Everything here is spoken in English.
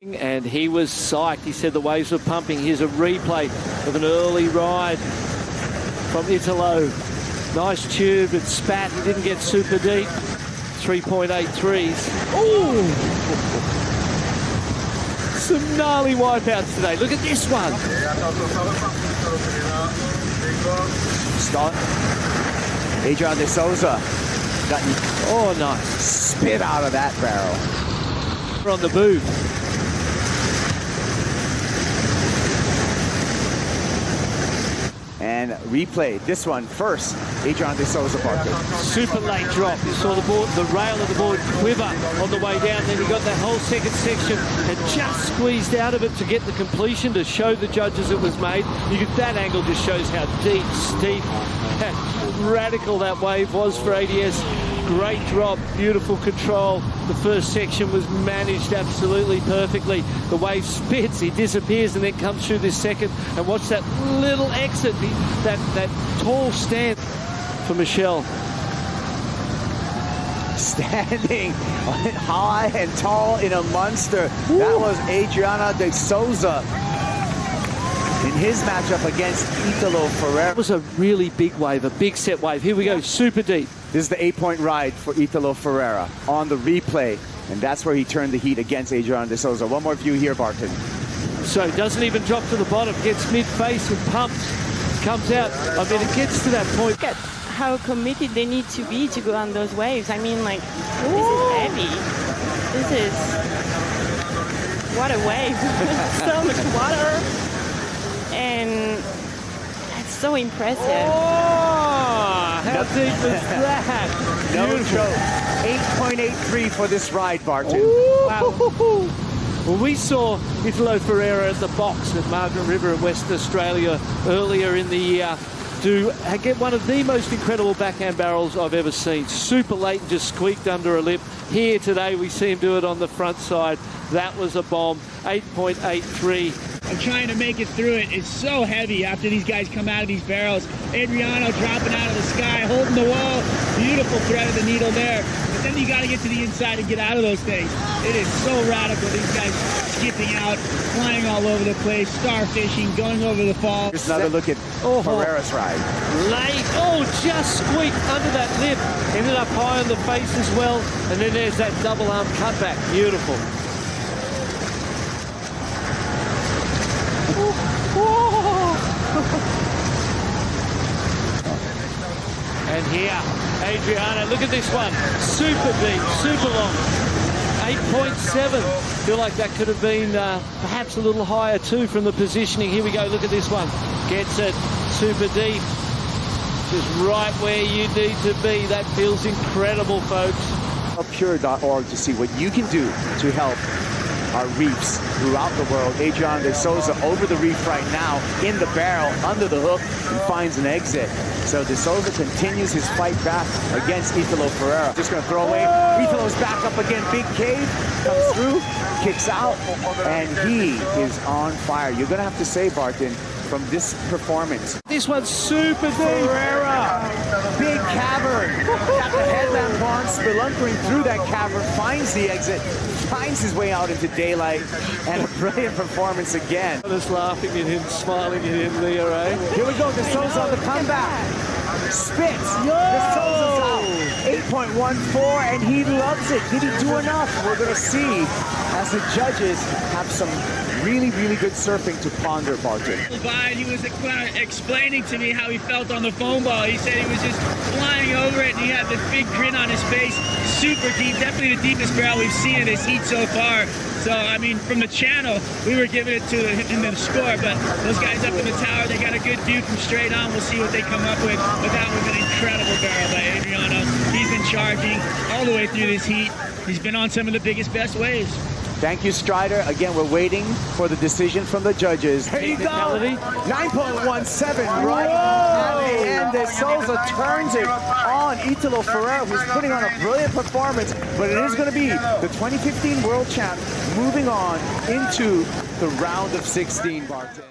And he was psyched. He said the waves were pumping. Here's a replay of an early ride from Italo. Nice tube, it spat. He didn't get super deep. 3.83s. Ooh! Some gnarly wipeouts today. Look at this one. Start. Adriano de Souza. Oh, nice. Spit out of that barrel. We're on the move. And replay this one first. Adriano de Souza Parker. Super late drop. You saw the board, the rail of the board quiver on the way down. Then you got that whole second section and just squeezed out of it to get the completion to show the judges it was made. That angle just shows how deep, steep, and radical that wave was for ADS. Great drop, beautiful control. The first section was managed absolutely perfectly. The wave spits, he disappears, and then comes through this second. And watch that little exit, that tall stand for Michelle. Standing high and tall in a monster. Woo. That was Adriano de Souza in his matchup against Italo Ferreira. It was a really big wave, a big set wave. Here we go, super deep. This is the 8-point ride for Italo Ferreira on the replay, and that's where he turned the heat against Adriano de Souza. One more view here, Barton. So doesn't even drop to the bottom, gets mid-face and pumps, comes out. I mean, it gets to that point. Look at how committed they need to be to go on those waves. I mean, like, this is heavy. This is, what a wave. So much water. And it's so impressive. Oh, how deep is that? No joke. 8.83 for this ride, Barton. Wow. Well, we saw Italo Ferreira at the box at Margaret River in Western Australia earlier in the year get one of the most incredible backhand barrels I've ever seen. Super late and just squeaked under a lip. Here today we see him do it on the front side. That was a bomb. 8.83. I'm trying to make it through it. It's so heavy after these guys come out of these barrels. Adriano dropping out of the sky, holding the wall. Beautiful thread of the needle there. But then you got to get to the inside and get out of those things. It is so radical. These guys skipping out, flying all over the place, starfishing, going over the fall. Here's another look at Ferreira's ride. Late. Oh, just squeaked under that lip. Ended up high on the face as well. And then there's that double arm cutback. Beautiful. And here, Adriano, look at this one. Super deep, super long. 8.7. Feel like that could have been perhaps a little higher too from the positioning. Here we go, look at this one. Gets it, super deep. Just right where you need to be. That feels incredible, folks. Pure.org to see what you can do to help our reefs throughout the world. Adriano de Souza over the reef right now, in the barrel, under the hook, and finds an exit. So de Souza continues his fight back against Italo Ferreira. Just going to throw away. Italo's back up again. Big cave, comes through, kicks out, and he is on fire. You're going to have to say, Barton, from this performance. This one's super deep. Ferreira, big cavern. Got the headlamp on, spelunkering through that cavern, finds the exit, finds his way out into daylight, and a brilliant performance again. Just laughing at him, smiling at him there, eh? Here we go, de Souza on the comeback. Spits. De Souza's out. 8.14, and he loves it. Did he do enough? We're going to see as the judges have some really, really good surfing to ponder, Barton. He was explaining to me how he felt on the foam ball. He said he was just flying over it, and he had this big grin on his face. Super deep, definitely the deepest barrel we've seen in this heat so far. So, I mean, from the channel, we were giving it to in the score, but those guys up in the tower, they got a good view from straight on. We'll see what they come up with. But that was an incredible barrel by Adriano. He's been charging all the way through this heat. He's been on some of the biggest, best waves. Thank you, Strider. Again, we're waiting for the decision from the judges. Here you go. 9.17 right at the end. De Souza turns it on Italo Ferreira, who's putting on a brilliant performance, but it is going to be the 2015 World Champ moving on into the round of 16, Barton.